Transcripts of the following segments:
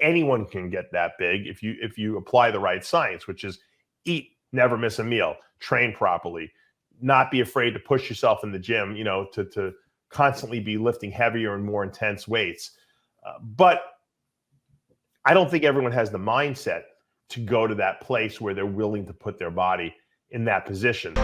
anyone can get that big if you apply the right science, which is eat, never miss a meal, train properly, not be afraid to push yourself in the gym, to constantly be lifting heavier and more intense weights. But I don't think everyone has the mindset to go to that place where they're willing to put their body in that position.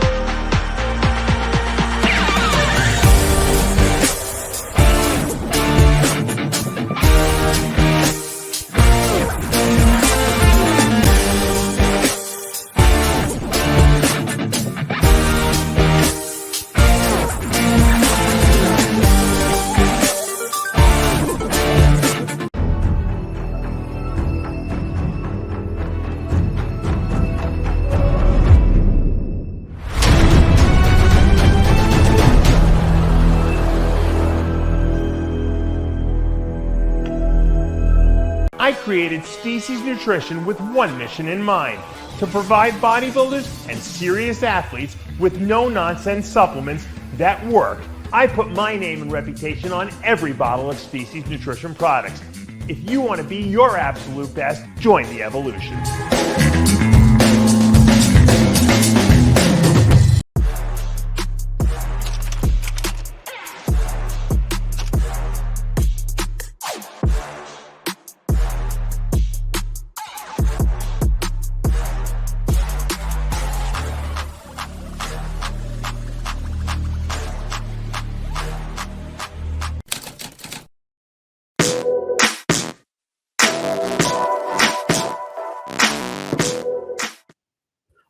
I created Species Nutrition with one mission in mind: to provide bodybuilders and serious athletes with no-nonsense supplements that work. I put my name and reputation on every bottle of Species Nutrition products. If you want to be your absolute best, join the evolution.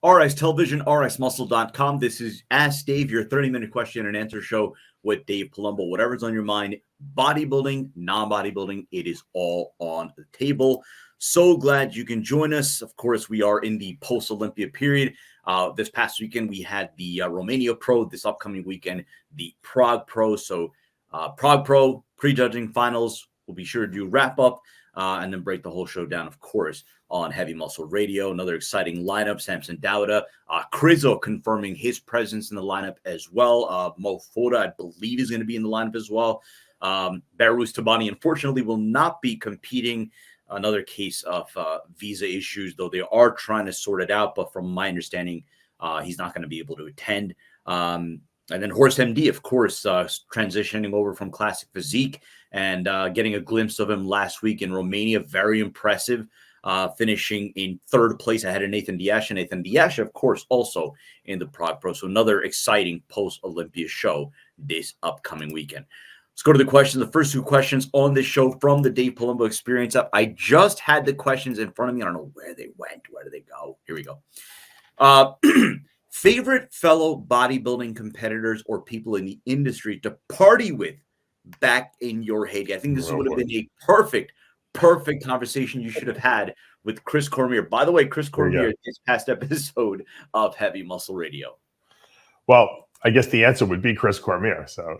RX Television, RXMuscle.com. This is Ask Dave, your 30-minute question and answer show with Dave Palumbo. Whatever's on your mind, bodybuilding, non-bodybuilding, it is all on the table. So glad you can join us. Of course, we are in the post-Olympia period. This past weekend, we had the Romania Pro. This upcoming weekend, the Prague Pro. So Prague Pro, prejudging finals. We'll be sure to do wrap-up and then break the whole show down, of course, on Heavy Muscle Radio. Another exciting lineup. Samson Dawda, Krizo confirming his presence in the lineup as well. Mo Foda, I believe, is going to be in the lineup as well. Belarus Tabani, unfortunately, will not be competing. Another case of visa issues, though they are trying to sort it out. But from my understanding, he's not going to be able to attend. And then Horst MD, of course, transitioning over from Classic Physique and getting a glimpse of him last week in Romania. Very impressive. Finishing in third place ahead of Nathan Diasha. Nathan Diasha, of course, also in the Prague Pro. So another exciting post-Olympia show this upcoming weekend. Let's go to the questions. The first two questions on this show from the Dave Palumbo Experience app. I just had the questions in front of me. I don't know where they went. Where did they go? Here we go. Favorite fellow bodybuilding competitors or people in the industry to party with back in your heyday? I think this would have been a perfect conversation you should have had with Chris Cormier. By the way, Chris Cormier, this past episode of Heavy Muscle Radio. Well, I guess the answer would be Chris Cormier. So,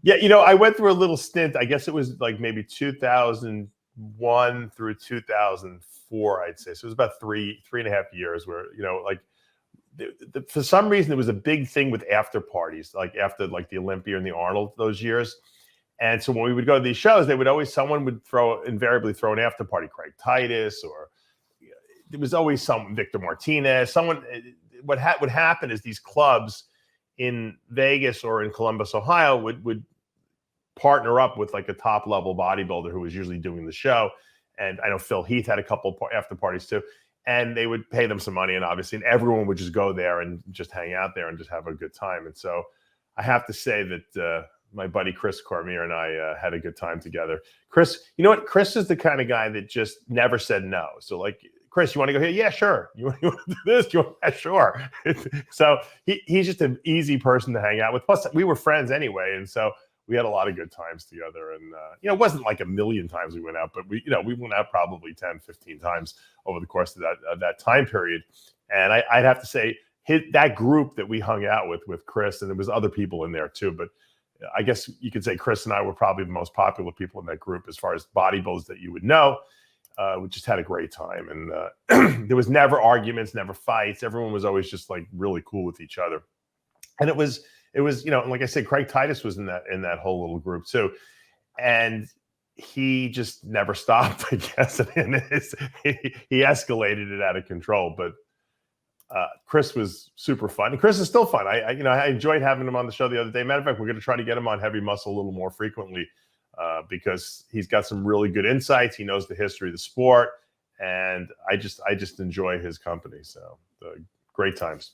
yeah, I went through a little stint. I guess it was like maybe 2001 through 2004, I'd say. So it was about three and a half years where, for some reason, there was a big thing with after parties, like after the Olympia and the Arnold those years. And so when we would go to these shows, someone would invariably throw an after party, Craig Titus, or there was always some Victor Martinez. What would happen is these clubs in Vegas or in Columbus, Ohio would partner up with like a top level bodybuilder who was usually doing the show. And I know Phil Heath had a couple after parties too. And they would pay them some money, and obviously, and everyone would just go there and just hang out there and just have a good time. And so I have to say that my buddy Chris Cormier and I had a good time together. Chris, you know what? Chris is the kind of guy that just never said no. So like, Chris, you want to go here? Yeah, sure. You want to do this? Yeah, sure. So he's just an easy person to hang out with. Plus, we were friends anyway, and so we had a lot of good times together. And it wasn't like a million times we went out, but we went out probably 10, 15 times over the course of that time period. And I'd have to say that group that we hung out with Chris, and there was other people in there too, but I guess you could say Chris and I were probably the most popular people in that group as far as bodybuilders that you would know. We just had a great time, and there was never arguments, never fights. Everyone was always just like really cool with each other. And it was, like I said, Craig Titus was in that whole little group too. And he just never stopped, I guess. And he escalated it out of control. But Chris was super fun. And Chris is still fun. I enjoyed having him on the show the other day. Matter of fact, we're going to try to get him on Heavy Muscle a little more frequently because he's got some really good insights. He knows the history of the sport. And I just enjoy his company. So great times.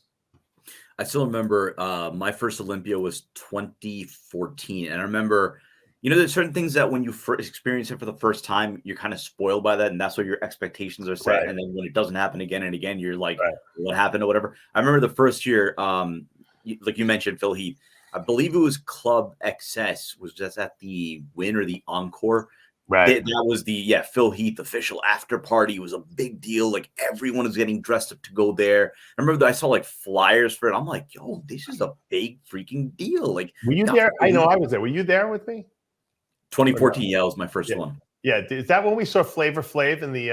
I still remember my first Olympia was 2014. And I remember, there's certain things that when you first experience it for the first time, you're kind of spoiled by that. And that's what your expectations are set. Right. And then when it doesn't happen again and again, you're like, right. What happened or whatever. I remember the first year, like you mentioned, Phil Heath, I believe it was Club XS, was just at the Win or the Encore. Right. That was the Phil Heath official after party. It was a big deal. Like everyone was getting dressed up to go there. I remember that I saw like flyers for it. I'm like, yo, this is a big freaking deal. Like, were you there? I know I was there. Were you there with me? 2014, yeah, was my first one. Yeah, is that when we saw Flavor Flav in the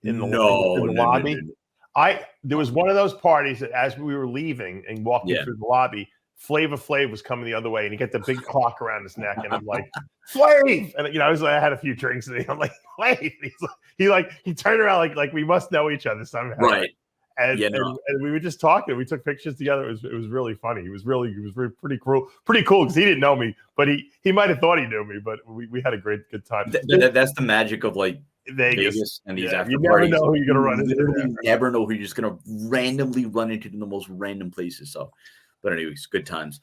lobby? No. There was one of those parties that as we were leaving and walking through the lobby, Flavor Flav was coming the other way, and he got the big clock around his neck, and I'm like, Flav! And I had a few drinks, and I'm like, Flav! He turned around like we must know each other somehow, right? And we were just talking. We took pictures together. It was really funny. He was pretty cool because he didn't know me, but he might have thought he knew me. But we had a good time. That's the magic of like Vegas and these after you parties. Never know who you're gonna run into. You never know who you're just gonna randomly run into in the most random places. So. But anyways, good times.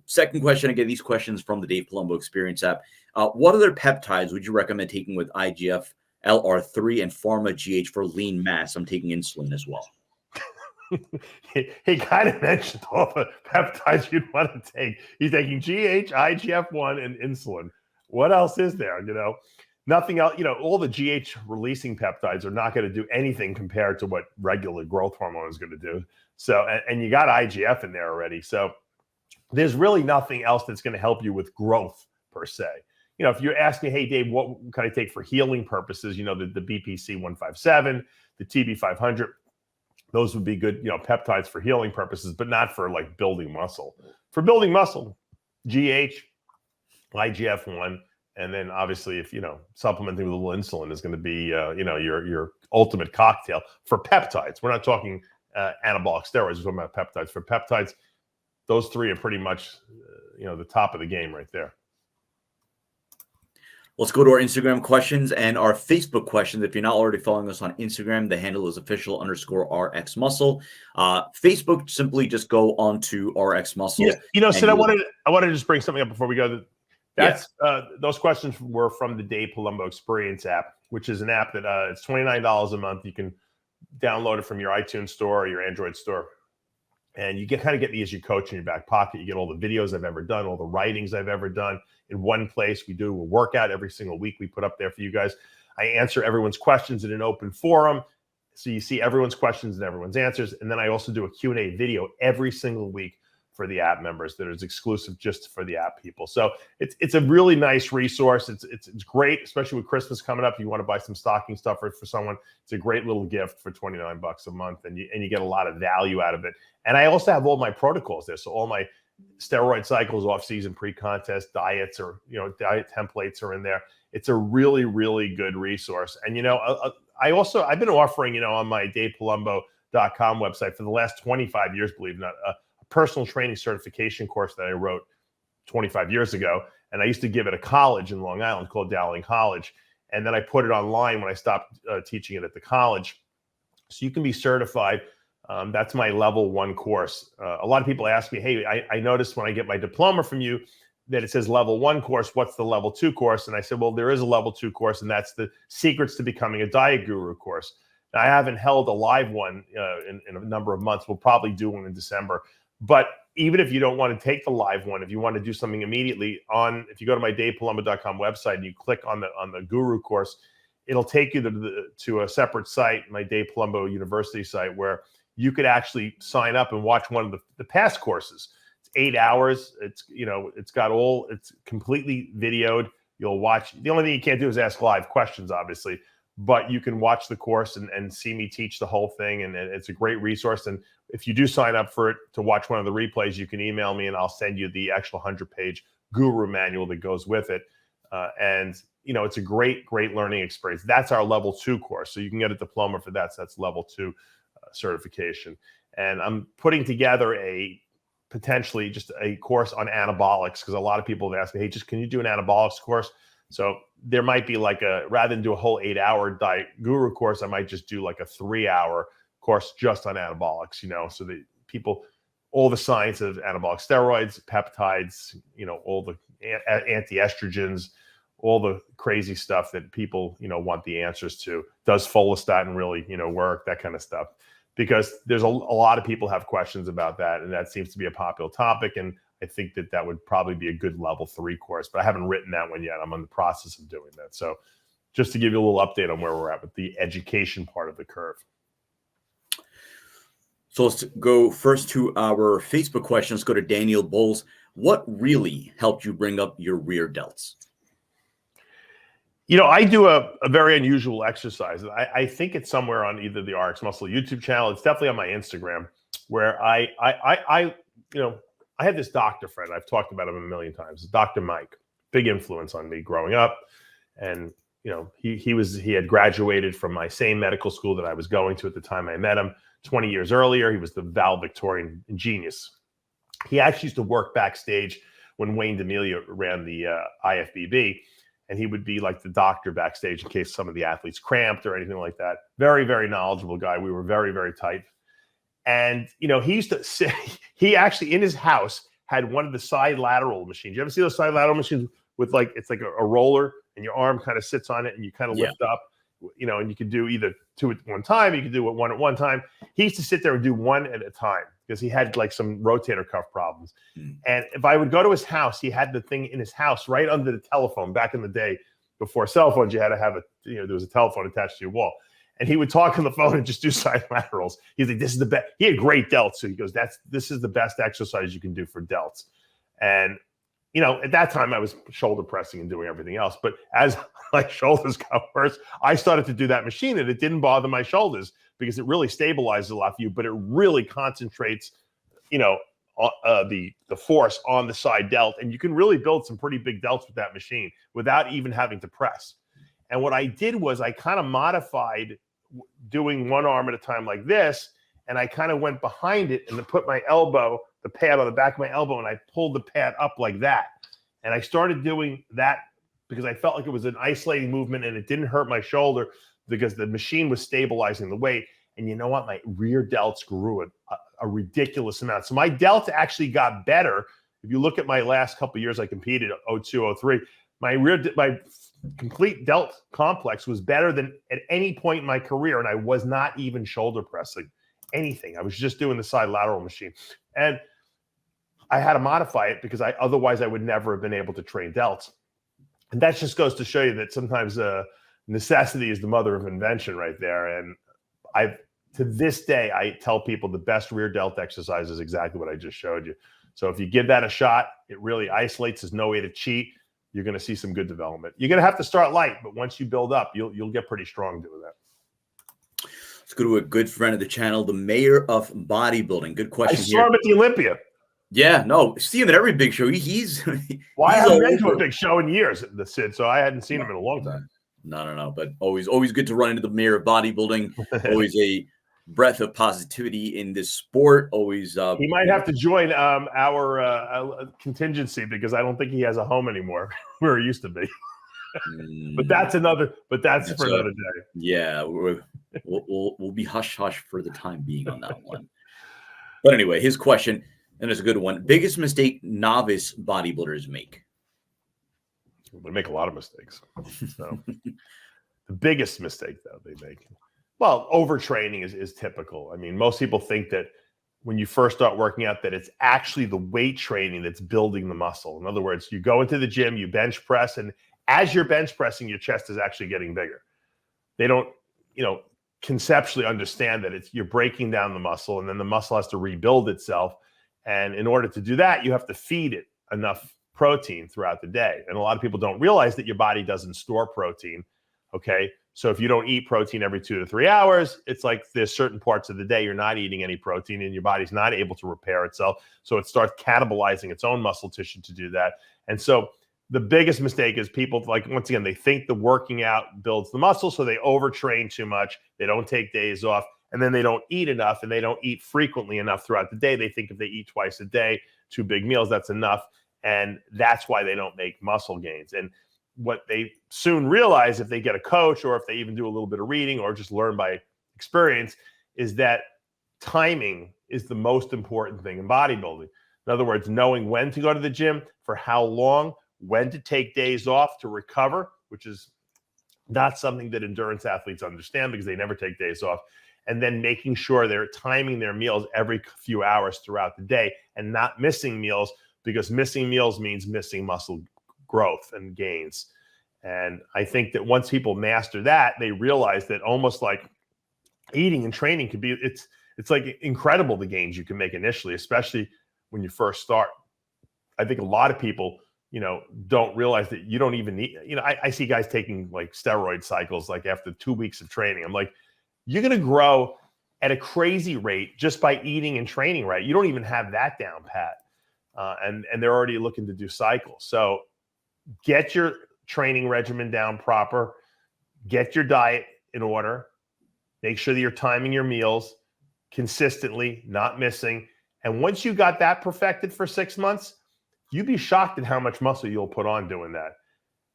Second question, again, these questions from the Dave Palumbo Experience app. What other peptides would you recommend taking with IGF, LR3, and Pharma GH for lean mass? I'm taking insulin as well. he kind of mentioned all the peptides you'd want to take. He's taking GH, IGF-1, and insulin. What else is there? Nothing else. All the GH releasing peptides are not going to do anything compared to what regular growth hormone is going to do. So, and you got IGF in there already. So there's really nothing else that's going to help you with growth per se. If you're asking, hey, Dave, what can I take for healing purposes? The BPC 157, the TB 500, those would be good, peptides for healing purposes, but not for like building muscle. For building muscle, GH, IGF-1, and then obviously if, supplementing with a little insulin is going to be, your ultimate cocktail for peptides. We're not talking anabolic steroids. We're talking about peptides. For peptides, those three are pretty much, the top of the game right there. Let's go to our Instagram questions and our Facebook questions. If you're not already following us on Instagram, the handle is official_RX Muscle. Facebook, simply just go on to RX Muscle. Yeah, Sid, I wanted to just bring something up before we go. Those questions were from the Dave Palumbo Experience app, which is an app that it's $29 a month. You can download it from your iTunes store or your Android store. And you kind of get me as your coach in your back pocket. You get all the videos I've ever done, all the writings I've ever done in one place. We do a workout every single week we put up there for you guys. I answer everyone's questions in an open forum. So you see everyone's questions and everyone's answers. And then I also do a Q&A video every single week for the app members that is exclusive just for the app people. So it's a really nice resource. It's great, especially with Christmas coming up. You want to buy some stocking stuffer for someone. It's a great little gift for $29 a month, and you get a lot of value out of it. And I also have all my protocols there. So all my steroid cycles, off-season, pre-contest, diets, or diet templates are in there. It's a really, really good resource. And I've been offering on my DavePalumbo.com website for the last 25 years, believe it or not, a personal training certification course that I wrote 25 years ago. And I used to give it a college in Long Island called Dowling College. And then I put it online when I stopped teaching it at the college. So you can be certified. That's my level 1 course. A lot of people ask me, hey, I noticed when I get my diploma from you that it says level 1 course. What's the level 2 course? And I said, well, there is a level 2 course, and that's the Secrets to Becoming a Diet Guru course. Now, I haven't held a live one in a number of months. We'll probably do one in December. But even if you don't want to take the live one, if you want to do something immediately if you go to my DavePalumbo.com website and you click on the Guru course, it'll take you to a separate site, my Dave Palumbo University site, where you could actually sign up and watch one of the past courses. It's 8 hours. It's it's completely videoed. You'll watch. The only thing you can't do is ask live questions, obviously. But you can watch the course and see me teach the whole thing. And it's a great resource. And if you do sign up for it to watch one of the replays, you can email me and I'll send you the actual 100-page guru manual that goes with it. And it's a great learning experience. That's our level 2 course, so you can get a diploma for that. So that's level 2 certification. And I'm putting together potentially just a course on anabolics, because a lot of people have asked me, hey, just can you do an anabolics course? So there might be like rather than do a whole 8-hour diet guru course, I might just do like a 3-hour course just on anabolics, so that people, all the science of anabolic steroids, peptides, all the anti-estrogens, all the crazy stuff that people, want the answers to. Does follistatin really, work? That kind of stuff. Because there's a lot of people have questions about that, and that seems to be a popular topic. And I think that would probably be a good level 3 course, but I haven't written that one yet. I'm in the process of doing that. So just to give you a little update on where we're at with the education part of the curve. So let's go first to our Facebook questions. Go to Daniel Bowles. What really helped you bring up your rear delts? I do a very unusual exercise. I think it's somewhere on either the RX Muscle YouTube channel. It's definitely on my Instagram, where I had this doctor friend. I've talked about him a million times. Dr. Mike, big influence on me growing up. And, he had graduated from my same medical school that I was going to at the time I met him 20 years earlier. He was the valedictorian genius. He actually used to work backstage when Wayne D'Amelio ran the IFBB. And he would be like the doctor backstage in case some of the athletes cramped or anything like that. Very, very knowledgeable guy. We were very, very tight. And, he used to say, he actually in his house had one of the side lateral machines. You ever see those side lateral machines with it's like a roller and your arm kind of sits on it and you kind of lift up, and you can do either 2 at one time. You can do it 1 at one time. He used to sit there and do 1 at a time because he had like some rotator cuff problems. And if I would go to his house, he had the thing in his house right under the telephone. Back in the day, before cell phones, you had to have there was a telephone attached to your wall. And he would talk on the phone and just do side laterals. He's like, this is the best. He had great delts. So he goes, this is the best exercise you can do for delts. And, at that time I was shoulder pressing and doing everything else. But as my shoulders got worse, I started to do that machine and it didn't bother my shoulders because it really stabilizes a lot for you, but it really concentrates, the force on the side delt. And you can really build some pretty big delts with that machine without even having to press. And what I did was I kind of modified doing 1 arm at a time like this. And I kind of went behind it and put my elbow, the pad on the back of my elbow, and I pulled the pad up like that. And I started doing that because I felt like it was an isolating movement and it didn't hurt my shoulder because the machine was stabilizing the weight. And you know what? My rear delts grew a ridiculous amount. So my delts actually got better. If you look at my last couple of years, I competed 02, 03. My complete delt complex was better than at any point in my career. And I was not even shoulder pressing anything. I was just doing the side lateral machine. And I had to modify it because otherwise I would never have been able to train delts. And that just goes to show you that sometimes necessity is the mother of invention right there. And to this day, I tell people the best rear delt exercise is exactly what I just showed you. So if you give that a shot, it really isolates. There's no way to cheat. You're going to see some good development. You're going to have to start light, but once you build up, you'll get pretty strong doing that. Let's go to a good friend of the channel, the mayor of bodybuilding. Good question. I saw him at the Olympia. Yeah, no, see him at every big show. I haven't been to a big show in years, the Sid, so I hadn't seen him in a long time. No. But always good to run into the mayor of bodybuilding. Always a breath of positivity in this sport. Always. He might have to join our contingency because I don't think he has a home anymore where he used to be. But that's for another day. Yeah, we'll be hush hush for the time being on that one. But anyway, his question, and it's a good one. Biggest mistake novice bodybuilders make? They make a lot of mistakes. So the biggest mistake that they make, well, overtraining is typical. I mean, most people think that when you first start working out that it's actually the weight training that's building the muscle. In other words, you go into the gym, you bench press, and as you're bench pressing, your chest is actually getting bigger. They don't, conceptually understand that you're breaking down the muscle, and then the muscle has to rebuild itself. And in order to do that, you have to feed it enough protein throughout the day. And a lot of people don't realize that your body doesn't store protein. Okay. So if you don't eat protein every 2 to 3 hours, it's like there's certain parts of the day you're not eating any protein and your body's not able to repair itself. So it starts cannibalizing its own muscle tissue to do that. And so the biggest mistake is people, like, once again, they think the working out builds the muscle, so they overtrain too much. They don't take days off, and then they don't eat enough, and they don't eat frequently enough throughout the day. They think if they eat twice a day, 2 big meals, that's enough, and that's why they don't make muscle gains. And what they soon realize, if they get a coach or if they even do a little bit of reading or just learn by experience, is that timing is the most important thing in bodybuilding. In other words, knowing when to go to the gym, for how long, when to take days off to recover, which is not something that endurance athletes understand because they never take days off, and then making sure they're timing their meals every few hours throughout the day and not missing meals, because missing meals means missing muscle growth and gains. And I think that once people master that, they realize that almost like eating and training could be, it's like incredible the gains you can make initially, especially when you first start. I think a lot of people, don't realize that you don't even need, I see guys taking like steroid cycles, like after 2 weeks of training. I'm like, you're going to grow at a crazy rate just by eating and training right. You don't even have that down pat. And they're already looking to do cycles. So get your training regimen down proper, get your diet in order, make sure that you're timing your meals consistently, not missing. And once you got that perfected for 6 months, you'd be shocked at how much muscle you'll put on doing that.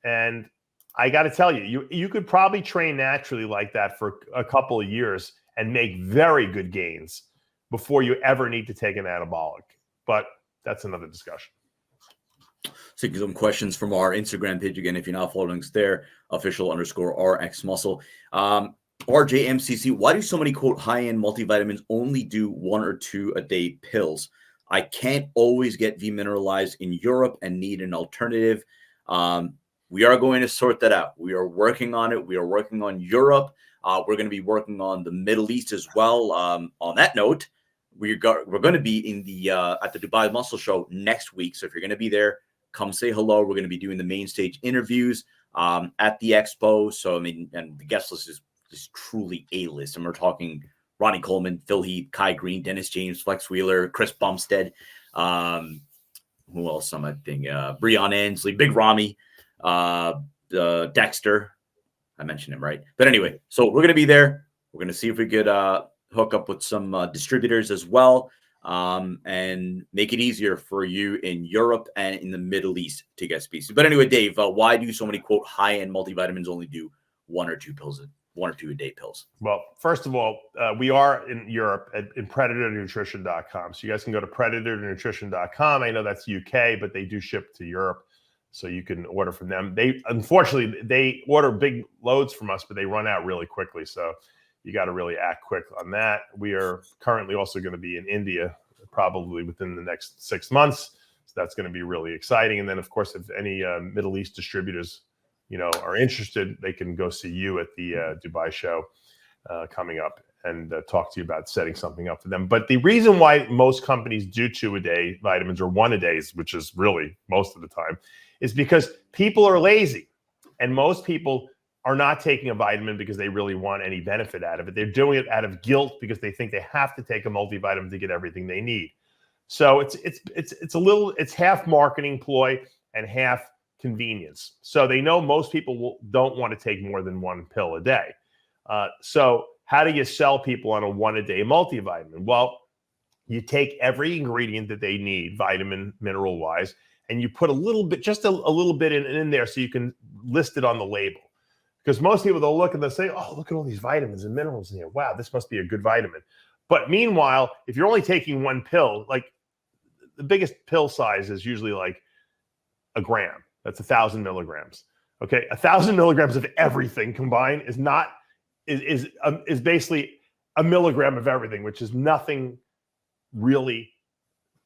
And I got to tell you, you could probably train naturally like that for a couple of years and make very good gains before you ever need to take an anabolic. But that's another discussion. So some questions from our Instagram page. Again, if you're not following us there, official_RX muscle. RJMCC, why do so many, quote, high-end multivitamins only do 1 or 2 a day pills? I can't always get V-mineralized in Europe and need an alternative. We are going to sort that out. We are working on it. We are working on Europe. We're going to be working on the Middle East as well. On that note, we're going to be in the at the Dubai Muscle Show next week. So if you're going to be there, come say hello. We're going to be doing the main stage interviews at the expo. So, I mean, and the guest list is truly A-list. And we're talking Ronnie Coleman, Phil Heath, Kai Green, Dennis James, Flex Wheeler, Chris Bumstead. Who else am I thinking? Breon Ansley, Big Rami, Dexter. I mentioned him, right? But anyway, so we're going to be there. We're going to see if we could hook up with some distributors as well, and make it easier for you in Europe and in the Middle East to get species. But anyway, Dave, why do so many, quote, high-end multivitamins only do 1 or 2 pills, 1 or 2 a day pills? Well, first of all, we are in Europe in predatornutrition.com. So you guys can go to predatornutrition.com. I know that's UK, but they do ship to Europe. So you can order from them. Unfortunately, they order big loads from us, but they run out really quickly. So you got to really act quick on that. We are currently also going to be in India, probably within the next 6 months. So that's going to be really exciting. And then, of course, if any Middle East distributors, are interested, they can go see you at the Dubai show coming up and talk to you about setting something up for them. But the reason why most companies do 2 a day vitamins or 1 a day, which is really most of the time, is because people are lazy. And most people are not taking a vitamin because they really want any benefit out of it. They're doing it out of guilt because they think they have to take a multivitamin to get everything they need. So it's half marketing ploy and half convenience. So they know most people don't want to take more than 1 pill a day. So how do you sell people on a 1 a day multivitamin? Well, you take every ingredient that they need, vitamin, mineral wise, and you put a little bit, just a little bit in there so you can list it on the label. Because most people, they'll look and they'll say, oh, look at all these vitamins and minerals in here. Wow, this must be a good vitamin. But meanwhile, if you're only taking 1 pill, like the biggest pill size is usually like a gram. That's 1,000 milligrams. Okay, 1,000 milligrams of everything combined is basically a milligram of everything, which is nothing really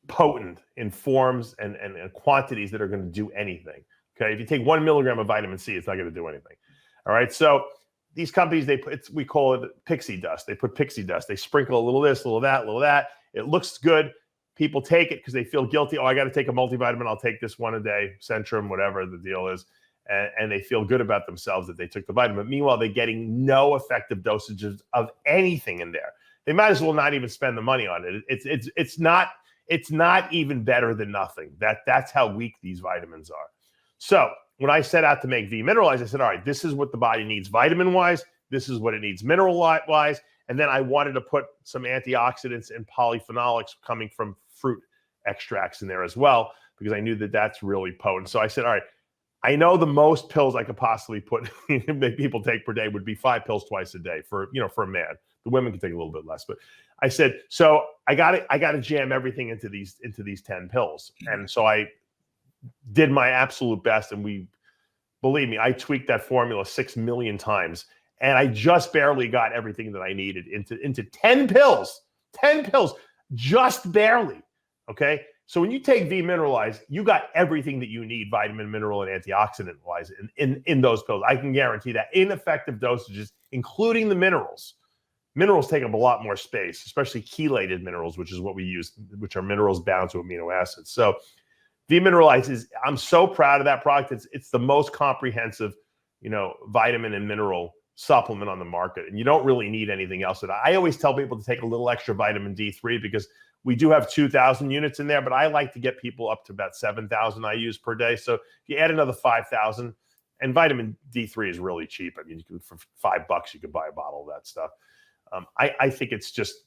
potent in forms and quantities that are going to do anything. Okay, if you take 1 milligram of vitamin C, it's not going to do anything. All right, so these companies, we call it pixie dust. They put pixie dust. They sprinkle a little this, a little that, a little that. It looks good. People take it because they feel guilty. Oh, I got to take a multivitamin. I'll take this 1 a day, Centrum, whatever the deal is. And they feel good about themselves that they took the vitamin. Meanwhile, they're getting no effective dosages of anything in there. They might as well not even spend the money on it. It's not even better than nothing. That's how weak these vitamins are. So when I set out to make V Mineralize, I said, all right, this is what the body needs vitamin-wise. This is what it needs mineral-wise. And then I wanted to put some antioxidants and polyphenolics coming from fruit extracts in there as well, because I knew that that's really potent. So I said, all right, I know the most pills I could possibly put make people take per day would be 5 pills twice a day for a man. The women can take a little bit less, but I said, so I got to jam everything into these 10 pills. And so I did my absolute best, and believe me, I tweaked that formula 6 million times, and I just barely got everything that I needed into 10 pills. 10 pills, just barely. Okay. So when you take V Mineralize, you got everything that you need, vitamin, mineral, and antioxidant wise in those pills. I can guarantee that in effective dosages, including the minerals. Minerals take up a lot more space, especially chelated minerals, which is what we use, which are minerals bound to amino acids. So V Mineralize I'm so proud of that product. It's the most comprehensive, vitamin and mineral supplement on the market. And you don't really need anything else. And I always tell people to take a little extra vitamin D3 because we do have 2,000 units in there, but I like to get people up to about 7,000 I use per day. So if you add another 5,000, and vitamin D3 is really cheap. I mean, for $5, you could buy a bottle of that stuff. I think it's just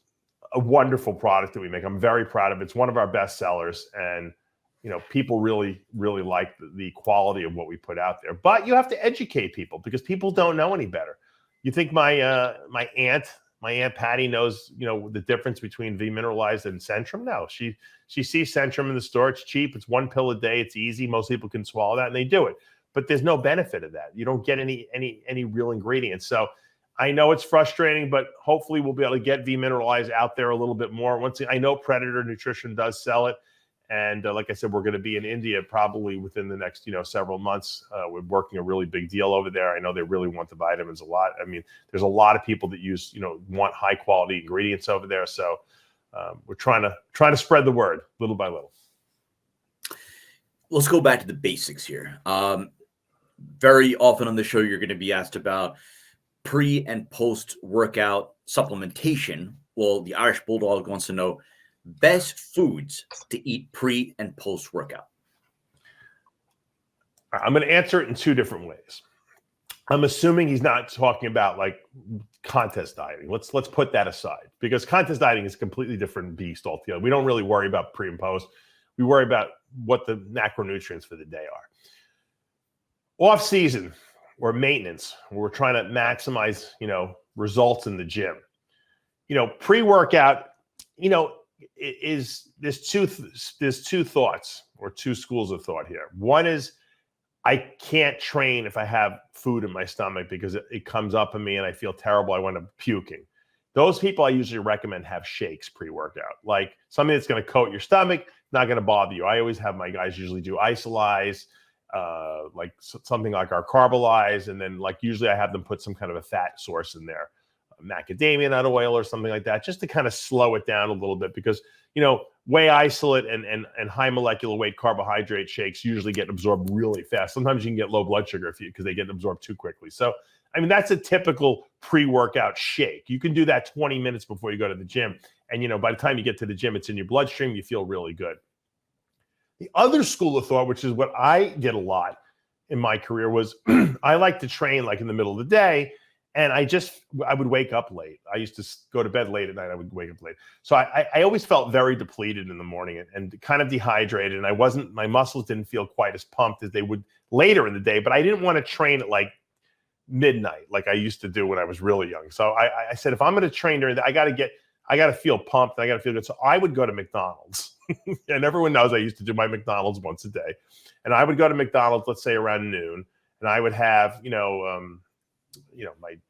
a wonderful product that we make. I'm very proud of it. It's one of our best sellers, and people really, really like the quality of what we put out there. But you have to educate people because people don't know any better. You think my aunt Patty knows, the difference between V Mineralized and Centrum? No, she sees Centrum in the store. It's cheap. It's 1 pill a day. It's easy. Most people can swallow that, and they do it. But there's no benefit of that. You don't get any real ingredients. So I know it's frustrating, but hopefully we'll be able to get V Mineralized out there a little bit more. I know Predator Nutrition does sell it. And like I said, we're going to be in India probably within the next, several months. We're working a really big deal over there. I know they really want the vitamins a lot. I mean, there's a lot of people that want high quality ingredients over there. So we're trying to spread the word little by little. Let's go back to the basics here. Very often on the show, you're going to be asked about pre and post workout supplementation. Well, the Irish Bulldog wants to know best foods to eat pre and post workout. I'm going to answer it in 2 different ways. I'm assuming he's not talking about like contest dieting. Let's put that aside, because contest dieting is a completely different beast altogether. We don't really worry about pre and post. We worry about what the macronutrients for the day are. Off season or maintenance, we're trying to maximize, results in the gym. Pre-workout, there's two thoughts or 2 schools of thought here. One is I can't train if I have food in my stomach because it comes up in me and I feel terrible. I wind up puking. Those people I usually recommend have shakes pre-workout, like something that's going to coat your stomach, not going to bother you. I always have my guys usually do Isolyze, like something like our Carbolize, and then like usually I have them put some kind of a fat source in there. Macadamia nut oil or something like that, just to kind of slow it down a little bit, because whey isolate and high molecular weight carbohydrate shakes usually get absorbed really fast. Sometimes you can get low blood sugar because they get absorbed too quickly. So I mean, that's a typical pre-workout shake. You can do that 20 minutes before you go to the gym, and by the time you get to the gym, it's in your bloodstream. You feel really good. The other school of thought, which is what I did a lot in my career, was I like to train like in the middle of the day. And I would wake up late. I used to go to bed late at night. I would wake up late. So I always felt very depleted in the morning and kind of dehydrated. And my muscles didn't feel quite as pumped as they would later in the day, but I didn't want to train at like midnight, like I used to do when I was really young. So I said, if I'm going to train during I got to feel pumped. I got to feel good. So I would go to McDonald's and everyone knows I used to do my McDonald's once a day. And I would go to McDonald's, let's say around noon, and I would have,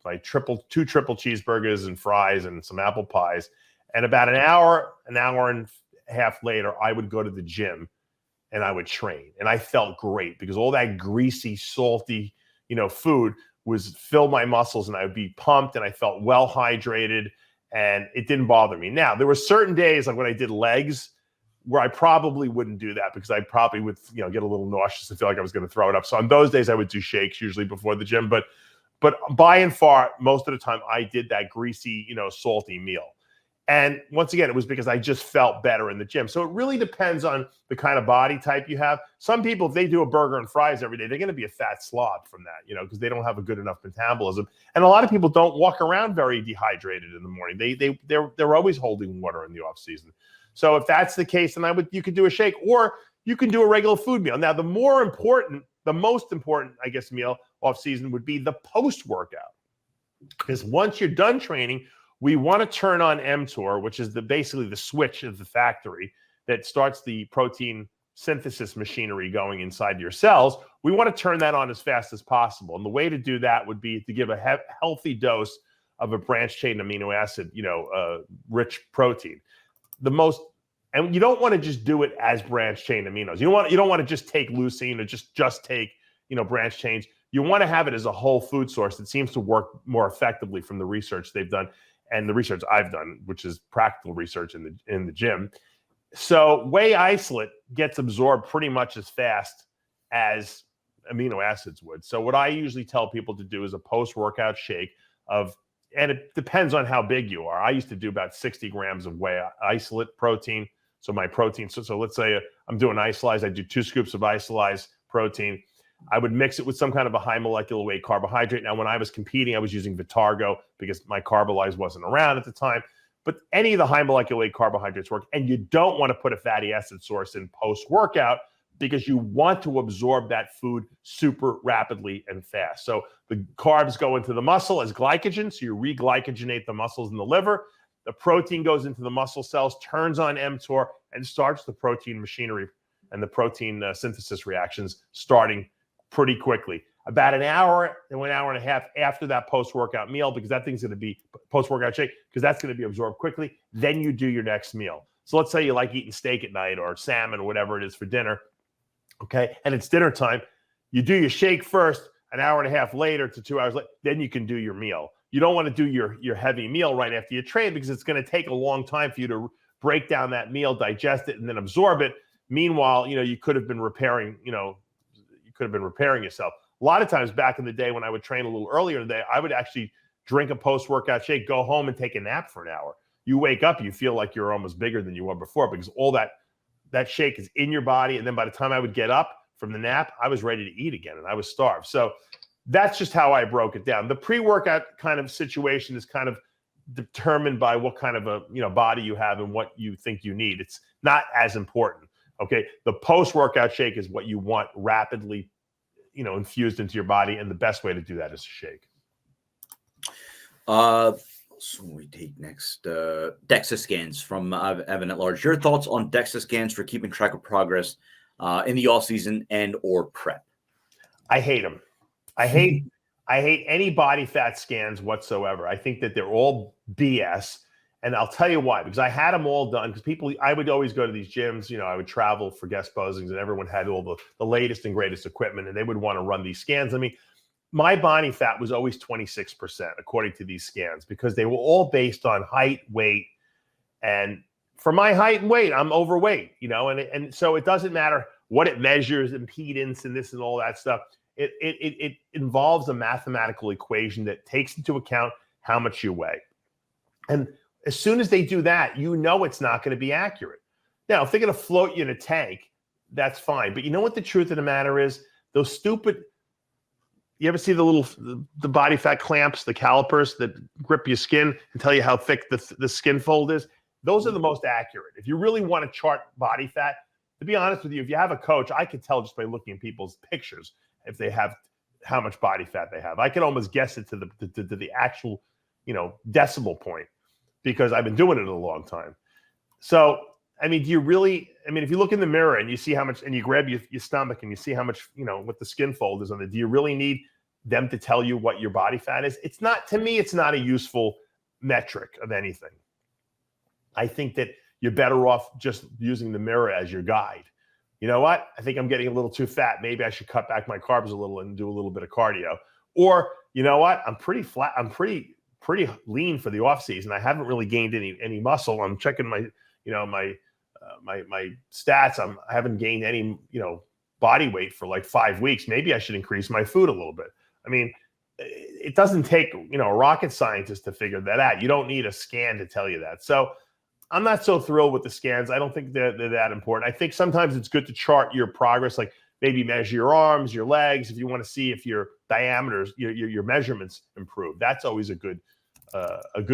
my two triple cheeseburgers and fries and some apple pies. And about an hour and a half later, I would go to the gym and I would train. And I felt great because all that greasy, salty, food was fill my muscles, and I would be pumped and I felt well hydrated and it didn't bother me. Now, there were certain days like when I did legs where I probably wouldn't do that because I probably would, get a little nauseous and feel like I was going to throw it up. So on those days I would do shakes usually before the gym, but by and far, most of the time I did that greasy, salty meal. And once again, it was because I just felt better in the gym. So it really depends on the kind of body type you have. Some people, if they do a burger and fries every day, they're going to be a fat slob from that, because they don't have a good enough metabolism. And a lot of people don't walk around very dehydrated in the morning. They're always holding water in the off season. So if that's the case, then you could do a shake, or you can do a regular food meal. Now, the most important, I guess, meal off season would be the post workout, because once you're done training, we want to turn on mTOR, which is basically the switch of the factory that starts the protein synthesis machinery going inside your cells. We want to turn that on as fast as possible. And the way to do that would be to give a healthy dose of a branched chain amino acid, rich protein. And you don't want to just do it as branched chain aminos. You don't want to just take leucine or just take, branched chains. You want to have it as a whole food source that seems to work more effectively from the research they've done and the research I've done, which is practical research in the gym. So whey isolate gets absorbed pretty much as fast as amino acids would. So what I usually tell people to do is a post-workout shake and it depends on how big you are. I used to do about 60 grams of whey isolate protein. So my protein, so let's say I'm doing isolized, I do 2 scoops of isolized protein. I would mix it with some kind of a high molecular weight carbohydrate. Now, when I was competing, I was using Vitargo because my Carbolize wasn't around at the time. But any of the high molecular weight carbohydrates work. And you don't want to put a fatty acid source in post-workout because you want to absorb that food super rapidly and fast. So the carbs go into the muscle as glycogen. So you reglycogenate the muscles in the liver. The protein goes into the muscle cells, turns on mTOR, and starts the protein machinery and the protein synthesis reactions starting pretty quickly. About an hour and a half after that post-workout meal, because that thing's going to be post-workout shake, because that's going to be absorbed quickly. Then you do your next meal. So let's say you like eating steak at night or salmon or whatever it is for dinner. Okay. And it's dinner time. You do your shake first, an hour and a half later to 2 hours later, then you can do your meal. You don't want to do your heavy meal right after you train because it's going to take a long time for you to break down that meal, digest it, and then absorb it. Meanwhile, you could have been repairing, yourself. A lot of times back in the day when I would train a little earlier in the day, I would actually drink a post-workout shake, go home and take a nap for an hour. You wake up, you feel like you're almost bigger than you were before because all that shake is in your body. And then by the time I would get up from the nap, I was ready to eat again and I was starved. So that's just how I broke it down. The pre-workout kind of situation is kind of determined by what kind of a body you have and what you think you need. It's not as important. Okay. The post-workout shake is what you want rapidly, infused into your body. And the best way to do that is a shake. So we take next DEXA scans from Evan at Large. Your thoughts on DEXA scans for keeping track of progress in the off season and or prep? I hate them. I hate any body fat scans whatsoever. I think that they're all BS. And I'll tell you why, because I had them all done because I would always go to these gyms, I would travel for guest postings and everyone had all the latest and greatest equipment and they would want to run these scans. I mean, my body fat was always 26% according to these scans because they were all based on height, weight. And for my height and weight, I'm overweight, and so it doesn't matter what it measures, impedance and this and all that stuff. It involves a mathematical equation that takes into account how much you weigh. And as soon as they do that, it's not going to be accurate. Now, if they're going to float you in a tank, that's fine. But you know what the truth of the matter is? Those stupid, you ever see the body fat clamps, the calipers that grip your skin and tell you how thick the skin fold is? Those are the most accurate. If you really want to chart body fat, to be honest with you, if you have a coach, I could tell just by looking at people's pictures if they have how much body fat they have. I can almost guess it to the actual, decimal point because I've been doing it a long time. So, I mean, if you look in the mirror and you see how much, and you grab your stomach and you see how much, what the skin fold is on it, do you really need them to tell you what your body fat is? It's not, to me, it's not a useful metric of anything. I think that you're better off just using the mirror as your guide. You know what? I think I'm getting a little too fat. Maybe I should cut back my carbs a little and do a little bit of cardio. Or, you know what? I'm pretty flat. I'm pretty lean for the off season. I haven't really gained any muscle. I'm checking my stats. I haven't gained any, body weight for like 5 weeks. Maybe I should increase my food a little bit. I mean, it doesn't take, a rocket scientist to figure that out. You don't need a scan to tell you that. So I'm not so thrilled with the scans. I don't think they're that important. I think sometimes it's good to chart your progress, like maybe measure your arms, your legs, if you want to see if your diameters, your measurements improve. That's always a good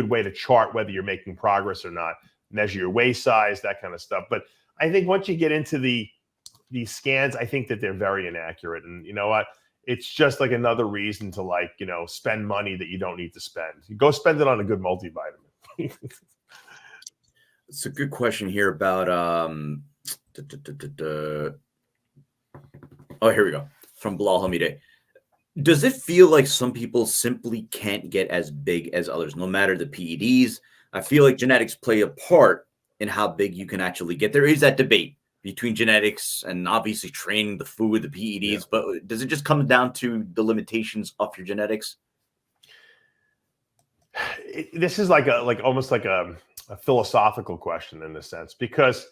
way to chart whether you're making progress or not. Measure your waist size, that kind of stuff. But I think once you get into these scans, I think that they're very inaccurate. And you know what? It's just like another reason to spend money that you don't need to spend. You go spend it on a good multivitamin. It's a good question here about oh, here we go. From Bilal Hamide. Does it feel like some people simply can't get as big as others, no matter the PEDs? I feel like genetics play a part in how big you can actually get. There is that debate between genetics and obviously training, the food, the PEDs, yeah. But does it just come down to the limitations of your genetics? This is almost like a philosophical question in a sense, because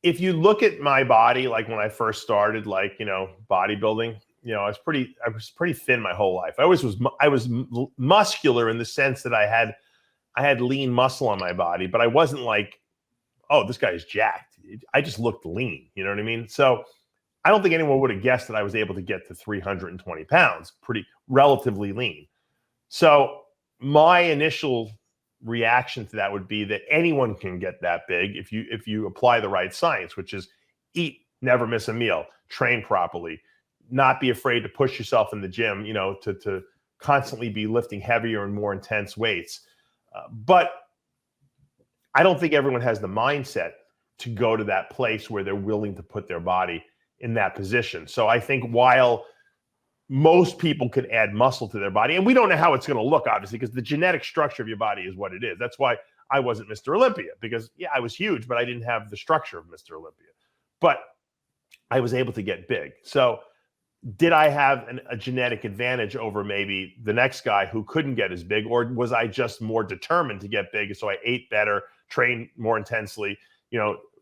if you look at my body, like when I first started, bodybuilding, I was pretty thin my whole life. I was muscular in the sense that I had lean muscle on my body, but I wasn't like, oh, this guy's jacked. I just looked lean. You know what I mean? So I don't think anyone would have guessed that I was able to get to 320 pounds, pretty relatively lean. So my initial reaction to that would be that anyone can get that big if you apply the right science, which is eat, never miss a meal, train properly, not be afraid to push yourself in the gym, to constantly be lifting heavier and more intense weights. But I don't think everyone has the mindset to go to that place where they're willing to put their body in that position. So I think while most people could add muscle to their body, and we don't know how it's going to look, obviously, because the genetic structure of your body is what it is. That's why I wasn't Mr. Olympia, because I was huge, but I didn't have the structure of Mr. Olympia. But I was able to get big. So did I have a genetic advantage over maybe the next guy who couldn't get as big, or was I just more determined to get big? So I ate better, trained more intensely,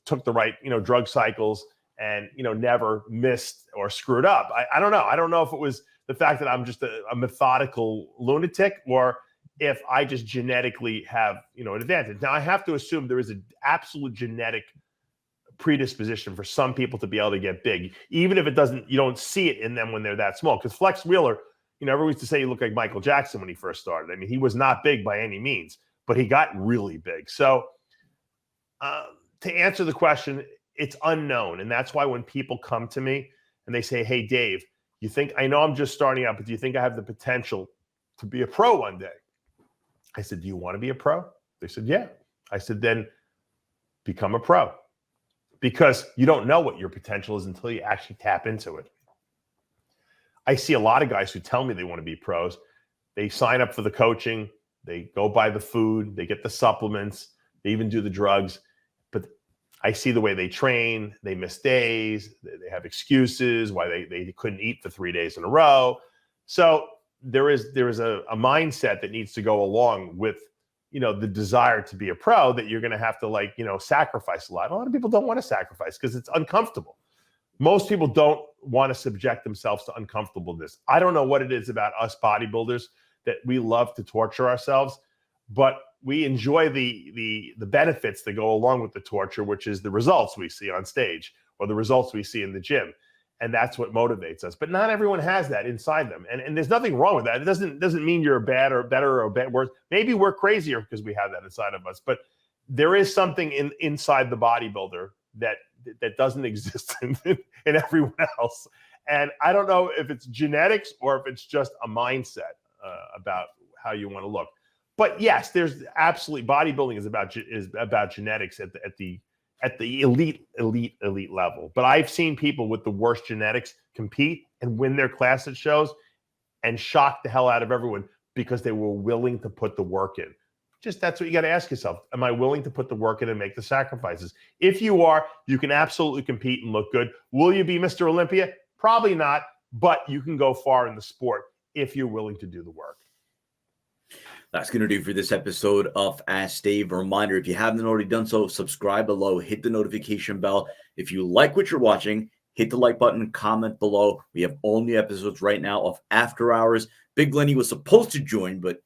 took the right, drug cycles, and, never missed or screwed up. I don't know. I don't know if it was the fact that I'm just a methodical lunatic, or if I just genetically have, an advantage. Now I have to assume there is an absolute genetic predisposition for some people to be able to get big, even if you don't see it in them when they're that small. Because Flex Wheeler, everyone used to say he looked like Michael Jackson when he first started. I mean, he was not big by any means, but he got really big. So to answer the question, it's unknown. And that's why when people come to me and they say, hey, Dave, I know I'm just starting out, but do you think I have the potential to be a pro one day? I said, do you want to be a pro? They said, yeah. I said, then become a pro. Because you don't know what your potential is until you actually tap into it. I see a lot of guys who tell me they want to be pros. They sign up for the coaching. They go buy the food. They get the supplements. They even do the drugs. But I see the way they train. They miss days. They have excuses why they couldn't eat for 3 days in a row. So there is a mindset that needs to go along with the desire to be a pro, that you're going to have to sacrifice a lot. A lot of people don't want to sacrifice because it's uncomfortable. Most people don't want to subject themselves to uncomfortableness. I don't know what it is about us bodybuilders that we love to torture ourselves, but we enjoy the benefits that go along with the torture, which is the results we see on stage or the results we see in the gym. And that's what motivates us. But not everyone has that inside them. And there's nothing wrong with that. It doesn't mean you're bad or better or worse. Maybe we're crazier because we have that inside of us. But there is something inside the bodybuilder that doesn't exist in everyone else. And I don't know if it's genetics or if it's just a mindset about how you want to look. But yes, there's absolutely, bodybuilding is about genetics at the elite level. But I've seen people with the worst genetics compete and win their class at shows and shock the hell out of everyone because they were willing to put the work in. That's what you got to ask yourself. Am I willing to put the work in and make the sacrifices? If you are, you can absolutely compete and look good. Will you be Mr. Olympia? Probably not, but you can go far in the sport if you're willing to do the work. That's going to do for this episode of Ask Dave. A reminder, if you haven't already done so, subscribe below, hit the notification bell. If you like what you're watching, hit the like button, comment below. We have all new episodes right now of After Hours. Big Lenny was supposed to join, but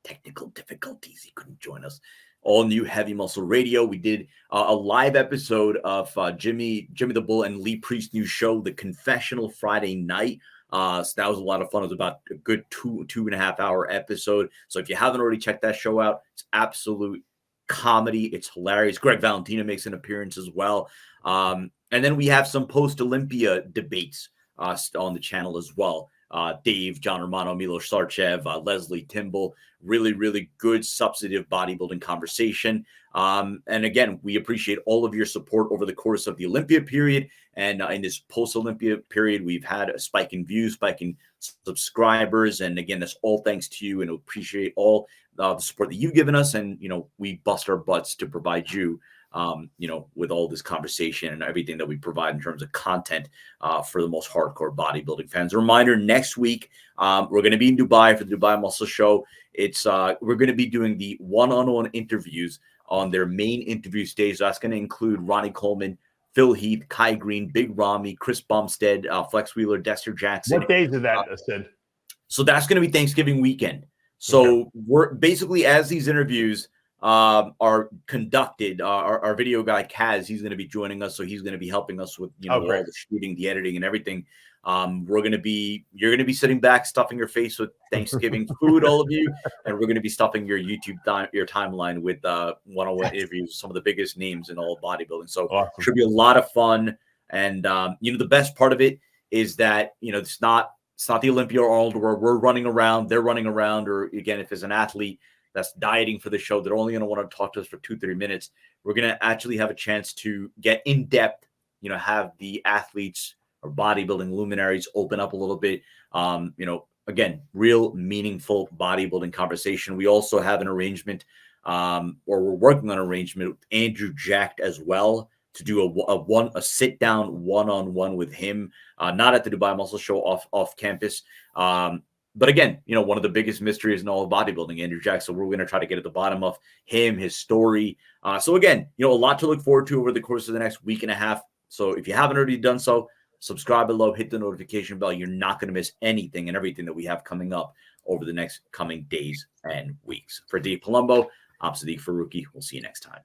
technical difficulties. He couldn't join us. All new Heavy Muscle Radio. We did a live episode of Jimmy the Bull and Lee Priest's new show, The Confessional, Friday night. So that was a lot of fun. It was about a good two and a half hour episode. So if you haven't already checked that show out, it's absolute comedy. It's hilarious. Greg Valentino makes an appearance as well. And then we have some post-Olympia debates on the channel as well. Dave, John Romano, Milos Sarchev, Leslie Timble, really, really good substantive bodybuilding conversation. And again, we appreciate all of your support over the course of the Olympia period. And in this post-Olympia period, we've had a spike in views, spike in subscribers. And again, that's all thanks to you, and appreciate all the support that you've given us. And, we bust our butts to provide you with all this conversation and everything that we provide in terms of content for the most hardcore bodybuilding fans. A reminder, next week, we're going to be in Dubai for the Dubai Muscle Show. We're going to be doing the one-on-one interviews on their main interview stage. So that's going to include Ronnie Coleman, Phil Heath, Kai Green, Big Ramy, Chris Bumstead, Flex Wheeler, Dexter Jackson. What days is that, Sid? So that's going to be Thanksgiving weekend. So we're basically, as these interviews are conducted, our video guy Kaz, he's going to be joining us, so he's going to be helping us with all the shooting, the editing, and everything. You're going to be sitting back, stuffing your face with Thanksgiving food, all of you, and we're going to be stuffing your YouTube your timeline with one-on-one interviews, some of the biggest names in all of bodybuilding. So it should be a lot of fun. And the best part of it is that it's not the Olympia or Arnold where we're running around, they're running around, or again, if it's an athlete that's dieting for the show, they're only going to want to talk to us for 2-3 minutes. We're going to actually have a chance to get in depth, have the athletes or bodybuilding luminaries open up a little bit. Again, real meaningful bodybuilding conversation. We also have an arrangement, or we're working on an arrangement with Andrew Jack as well to do a sit down one-on-one with him, not at the Dubai Muscle Show, off campus. But again, one of the biggest mysteries in all of bodybuilding, Andrew Jack. So we're going to try to get at the bottom of him, his story. So again, a lot to look forward to over the course of the next week and a half. So if you haven't already done so, subscribe below, hit the notification bell. You're not going to miss anything and everything that we have coming up over the next coming days and weeks. For Dave Palumbo, I'm Sadiq Faruqi. We'll see you next time.